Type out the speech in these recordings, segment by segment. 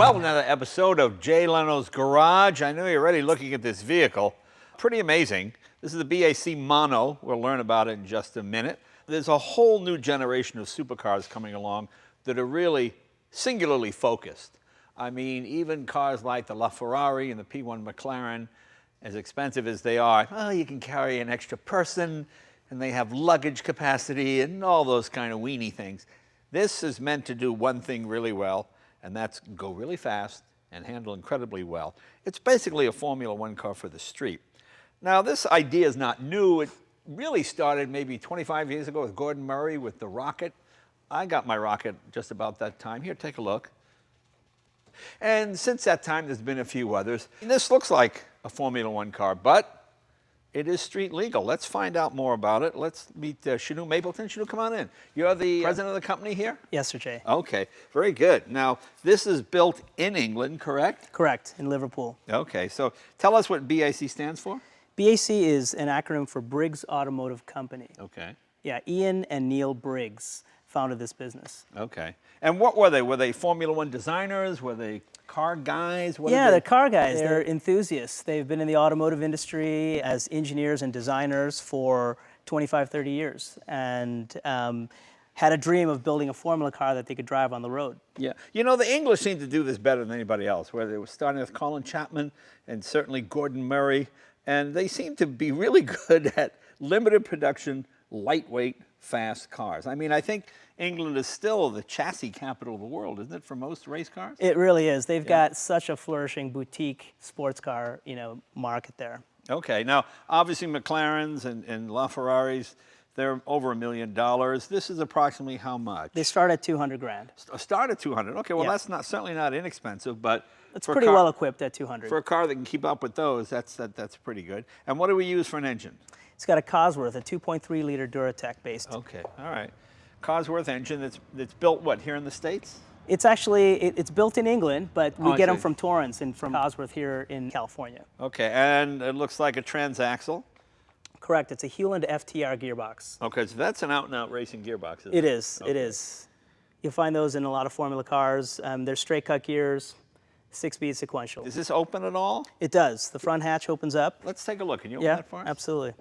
Well, another episode of Jay Leno's Garage. I know you're already looking at this vehicle. Pretty amazing. This is the Bac Mono. We'll learn about it in just a minute. There's a whole new generation of supercars coming along that are really singularly focused. I mean, even cars like the LaFerrari and the P1 McLaren, as expensive as they are, well, you can carry an extra person, and they have luggage capacity and all those kind of weenie things. This is meant to do one thing really well, and that's go really fast and handle incredibly well. It's basically a Formula One car for the street. Now, this idea is not new. It really started maybe 25 years ago with Gordon Murray with the Rocket. I got my Rocket just about that time. Here, take a look. And since that time, there's been a few others. This looks like a Formula One car, but it is street legal. Let's find out more about it. Let's meet Shanu Mapleton. Shanu, come on in. You're the president of the company here? Yes, sir, Jay. Okay, very good. Now, this is built in England, correct? Correct, in Liverpool. Okay, so tell us what BAC stands for. BAC is an acronym for Briggs Automotive Company. Okay. Yeah, Ian and Neil Briggs founded this business. Okay. And what were they? Were they Formula One designers? Were they car guys? Yeah, they're car guys. They're enthusiasts. They've been in the automotive industry as engineers and designers for 25, 30 years and had a dream of building a formula car that they could drive on the road. Yeah. You know, the English seem to do this better than anybody else, where they were starting with Colin Chapman and certainly Gordon Murray, and they seem to be really good at limited production, lightweight, fast cars. I mean, I think England is still the chassis capital of the world, isn't it, for most race cars? It really is. They've got such a flourishing boutique sports car, market there. Okay. Now, obviously, McLarens and LaFerraris, they're over $1 million. This is approximately how much? They start at 200 grand. Start at 200. Okay. Well, that's certainly not inexpensive, but it's pretty well equipped at 200. For a car that can keep up with those, that's pretty good. And what do we use for an engine? It's got a Cosworth, a 2.3 liter Duratec based. Okay. All right. Cosworth engine that's built what, here in the States? It's actually, it's built in England, but we get them from Torrance and from Cosworth here in California. Okay, and it looks like a transaxle. Correct, it's a Hewland FTR gearbox. Okay, so that's an out-and-out racing gearbox, isn't it? It is, it is. You'll find those in a lot of formula cars. They're straight cut gears, 6-speed sequential. Does this open at all? It does. The front hatch opens up. Let's take a look. Can you open that for us? Yeah, absolutely.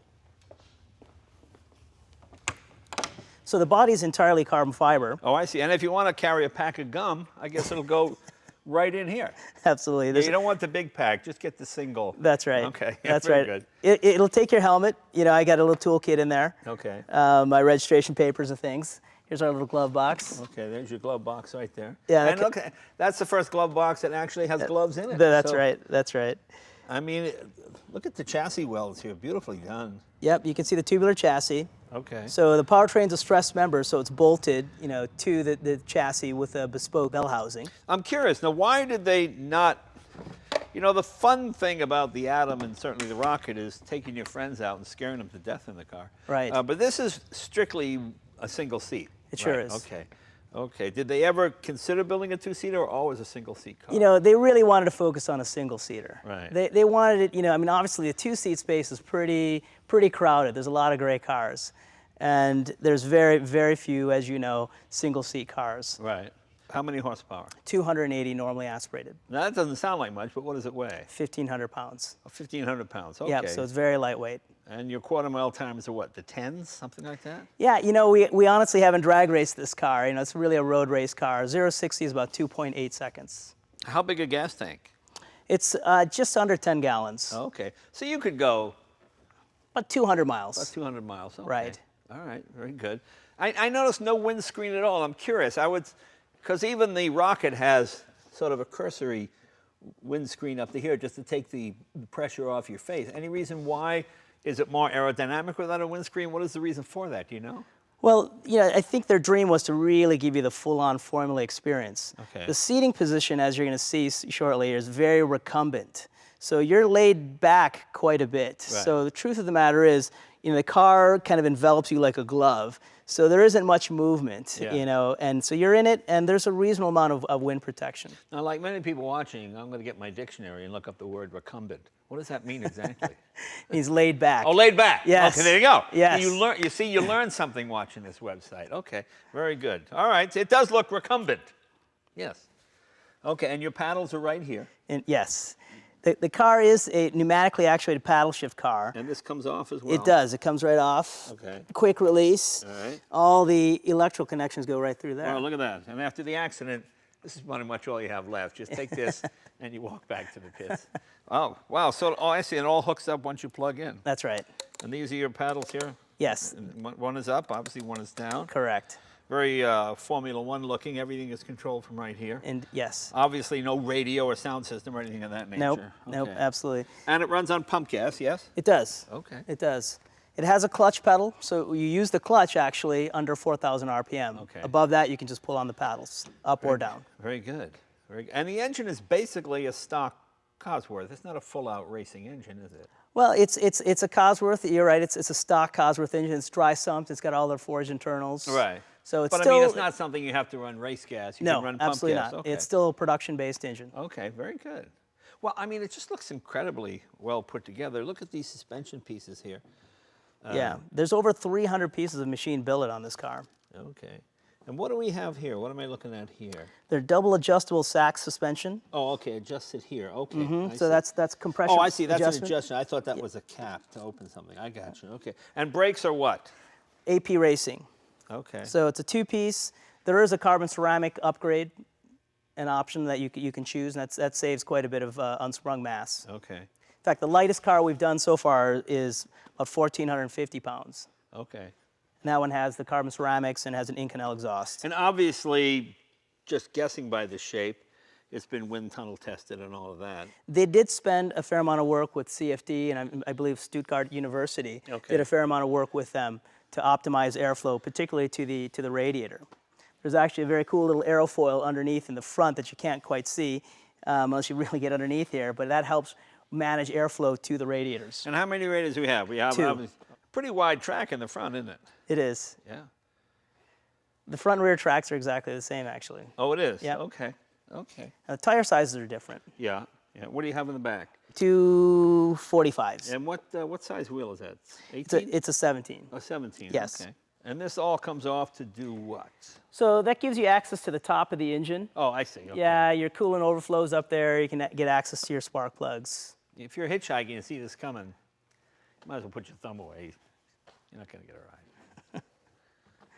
So the body's entirely carbon fiber. Oh, I see. And if you want to carry a pack of gum, I guess it'll go right in here. Absolutely. Yeah, you don't want the big pack. Just get the single. That's right. Okay. That's right. Good. It'll take your helmet. I got a little toolkit in there. Okay. My registration papers and things. Here's our little glove box. Okay, there's your glove box right there. Yeah. And look, that's the first glove box that actually has gloves in it. That's right. That's right. I mean, look at the chassis welds here. Beautifully done. Yep, you can see the tubular chassis. Okay. So the powertrain's a stressed member, so it's bolted, to the chassis with a bespoke bell housing. I'm curious, now why did they not, the fun thing about the Atom and certainly the Rocket is taking your friends out and scaring them to death in the car. Right. But this is strictly a single seat. It sure is. Okay. Okay. Did they ever consider building a two-seater or always a single-seat car? They really wanted to focus on a single-seater. Right. They wanted it, obviously the two-seat space is pretty crowded. There's a lot of great cars. And there's very, very few, as you know, single-seat cars. Right. How many horsepower? 280 normally aspirated. Now, that doesn't sound like much, but what does it weigh? 1,500 pounds. 1,500 pounds, okay. Yeah, so it's very lightweight. And your quarter-mile times are what, the 10s, something like that? Yeah, we honestly haven't drag raced this car. It's really a road race car. 0-60 is about 2.8 seconds. How big a gas tank? It's just under 10 gallons. Oh, okay. So you could go... About 200 miles. About 200 miles, okay. Right. All right, very good. I noticed no windscreen at all. I'm curious. Because even the Rocket has sort of a cursory windscreen up to here just to take the pressure off your face. Any reason why? Is it more aerodynamic without a windscreen? What is the reason for that? Do you know? Well, I think their dream was to really give you the full-on Formula experience. Okay. The seating position, as you're going to see shortly, is very recumbent. So you're laid back quite a bit. Right. So the truth of the matter is, the car kind of envelops you like a glove. So there isn't much movement, and so you're in it, and there's a reasonable amount of wind protection. Now, like many people watching, I'm going to get my dictionary and look up the word recumbent. What does that mean exactly? He's laid back. Oh, laid back. Yes. Okay, there you go. Yes. You learn something watching this website. Okay, very good. All right, it does look recumbent. Yes. Okay, and your paddles are right here. And yes. The car is a pneumatically actuated paddle shift car. And this comes off as well? It does. It comes right off. Okay. Quick release. All right. All the electrical connections go right through there. Well, look at that. And after the accident, this is pretty much all you have left. Just take this and you walk back to the pits. Oh, wow. So, I see. It all hooks up once you plug in. That's right. And these are your paddles here? Yes. And one is up, obviously one is down. Correct. Very Formula One looking. Everything is controlled from right here. And yes. Obviously no radio or sound system or anything of that nature. Nope. Okay. Nope. Absolutely. And it runs on pump gas, yes? It does. Okay. It does. It has a clutch pedal, so you use the clutch actually under 4,000 RPM. Okay. Above that, you can just pull on the paddles, up or down. Very good. Very good. And the engine is basically a stock Cosworth. It's not a full-out racing engine, is it? Well, it's a Cosworth. You're right. It's a stock Cosworth engine. It's dry sumped. It's got all the forged internals. Right. So it's But still, I mean, it's not something you have to run race gas. You no, can run pump absolutely gas. not. Okay. It's still a production-based engine. Okay, very good. Well, I mean, it just looks incredibly well put together. Look at these suspension pieces here. Yeah, there's over 300 pieces of machine billet on this car. Okay. And what do we have here? What am I looking at here? They're double adjustable Sachs suspension. Oh, okay, adjusted here. Okay. I So see. that's compression. Oh, I see. That's an adjustment. adjustment. I thought that was a cap to open something. I got you. Okay. And brakes are what? AP Racing. Okay. So it's a two-piece. There is a carbon ceramic upgrade, an option that you can choose, and that saves quite a bit of unsprung mass. Okay. In fact, the lightest car we've done so far is about 1,450 pounds. Okay. And that one has the carbon ceramics and has an Inconel exhaust. And obviously, just guessing by the shape, it's been wind tunnel tested and all of that. They did spend a fair amount of work with CFD, and I believe Stuttgart University did a fair amount of work with them to optimize airflow, particularly to the radiator. There's actually a very cool little aerofoil underneath in the front that you can't quite see unless you really get underneath here, but that helps manage airflow to the radiators. And how many radiators do we have? We have 2. a pretty wide track in the front, isn't it? It is. Yeah. The front and rear tracks are exactly the same, actually. Oh, it is? Yep. Okay. Okay. The tire sizes are different. Yeah. Yeah. What do you have in the back? 245s. And what size wheel is that? 18? It's a 17. Oh, 17. Yes. Okay. And this all comes off to do what? So that gives you access to the top of the engine. Oh, I see. Okay. Yeah, your coolant overflows up there. You can get access to your spark plugs. If you're hitchhiking and see this coming, you might as well put your thumb away. You're not going to get a ride.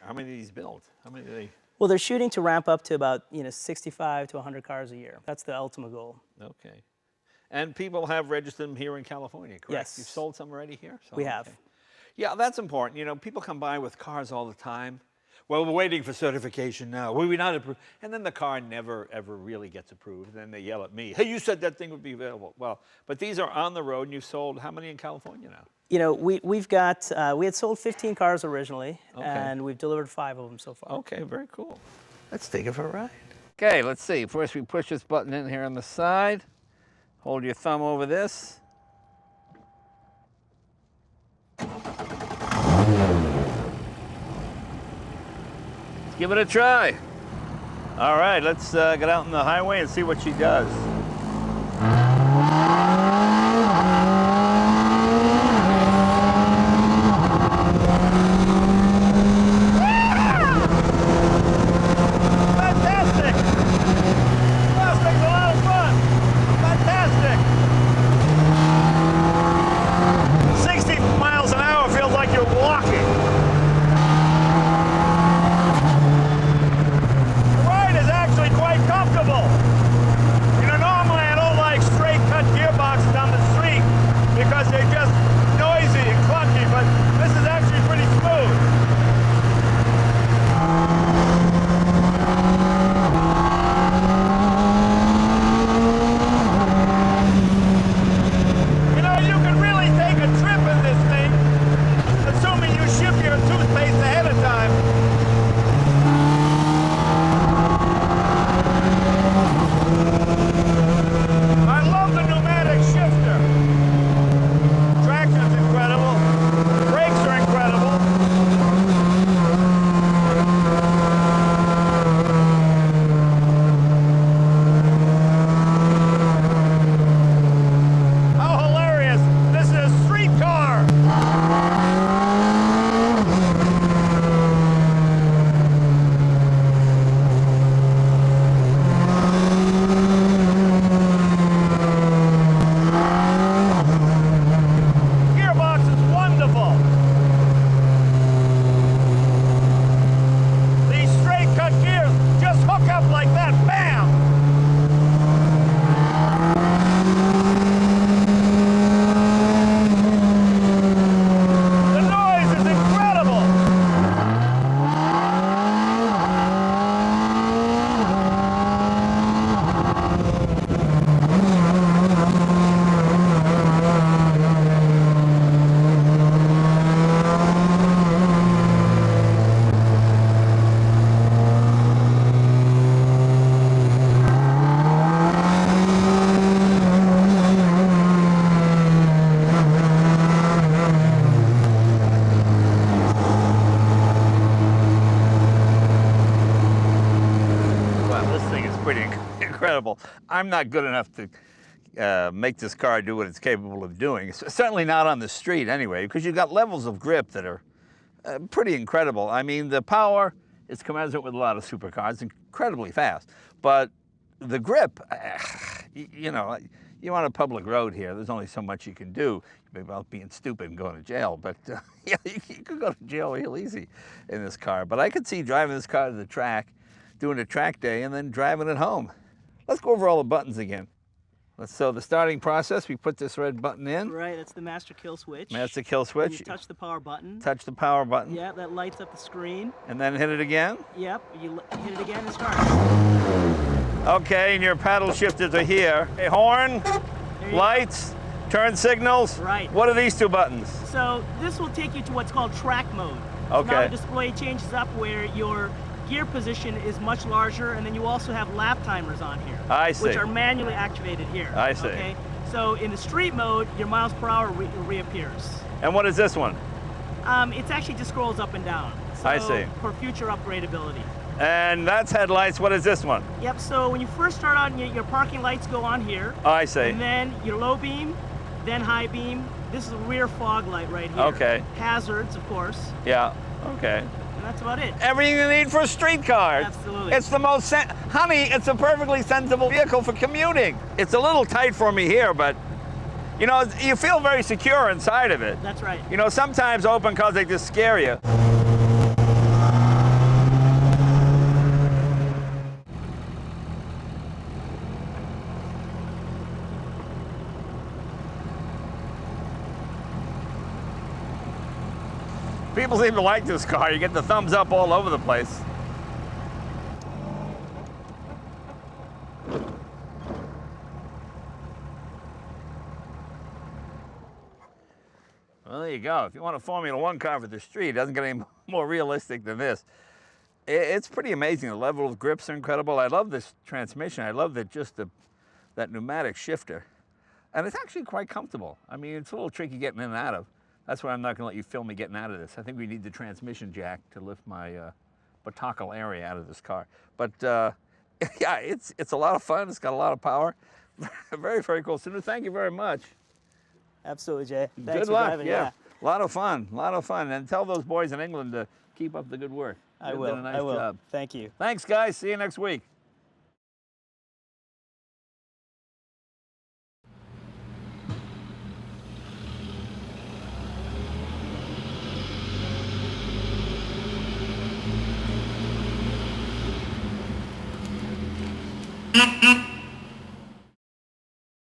How many do these build? How many do they? Well, they're shooting to ramp up to about 65 to 100 cars a year. That's the ultimate goal. Okay. And people have registered them here in California, correct? Yes. You've sold some already here? So, We have. okay. Yeah, that's important. You know, people come by with cars all the time. Well, we're waiting for certification now. Well, we're not approved. And then the car never, ever really gets approved. Then they yell at me, hey, you said that thing would be available. Well, but these are on the road, and you've sold how many in California now? You know, we had sold 15 cars originally, Okay. and we've delivered 5 of them so far. Okay, very cool. Let's take it for a ride. Okay, let's see. First, we push this button in here on the side. Hold your thumb over this. Let's give it a try. All right, let's get out on the highway and see what she does. Fantastic! Well, this thing's a lot of fun. Fantastic. 60 miles an hour feels like you're walking. The ride is actually quite comfortable. In an incredible. I'm not good enough to make this car do what it's capable of doing. It's certainly not on the street anyway, because you've got levels of grip that are pretty incredible. I mean, the power is commensurate with a lot of supercars, incredibly fast. But the grip, you know, you're on a public road here. There's only so much you can do without being stupid and going to jail. But yeah, you could go to jail real easy in this car. But I could see driving this car to the track, doing a track day, and then driving it home. Let's go over all the buttons again. So the starting process, we put this red button in. Right, that's the master kill switch. Master kill switch. And you touch the power button. Touch the power button. Yeah, that lights up the screen. And then hit it again. Yep, you hit it again and start. Okay, and your paddle shifters are here. A horn, lights, turn signals. Right. What are these two buttons? So this will take you to what's called track mode. Okay. So now the display changes up where your gear position is much larger, and then you also have lap timers on here. I see. Which are manually activated here. I see. Okay. So in the street mode, your miles per hour reappears. And what is this one? It actually just scrolls up and down. So I see. For future upgradability. And that's headlights. What is this one? Yep, so when you first start on, your parking lights go on here. Oh, I see. And then your low beam, then high beam. This is a rear fog light right here. Okay. Hazards, of course. Yeah, okay. And that's about it. Everything you need for a street car. Absolutely. It's the most, honey, it's a perfectly sensible vehicle for commuting. It's a little tight for me here, but you know, you feel very secure inside of it. That's right. You know, sometimes open cars, they just scare you. People seem to like this car. You get the thumbs up all over the place. Well, there you go. If you want a Formula One car for the street, it doesn't get any more realistic than this. It's pretty amazing. The level of grips are incredible. I love this transmission. I love that that pneumatic shifter. And it's actually quite comfortable. I mean, it's a little tricky getting in and out of. That's why I'm not going to let you film me getting out of this. I think we need the transmission jack to lift my batockle area out of this car. But yeah, it's a lot of fun. It's got a lot of power. Very, very cool. Sinu, thank you very much. Absolutely, Jay. Thanks Good for luck. driving. Yeah. A lot of fun. A lot of fun. And tell those boys in England to keep up the good work. I They've will. done a nice I will. job. Thank you. Thanks, guys. See you next week. Mm-hmm.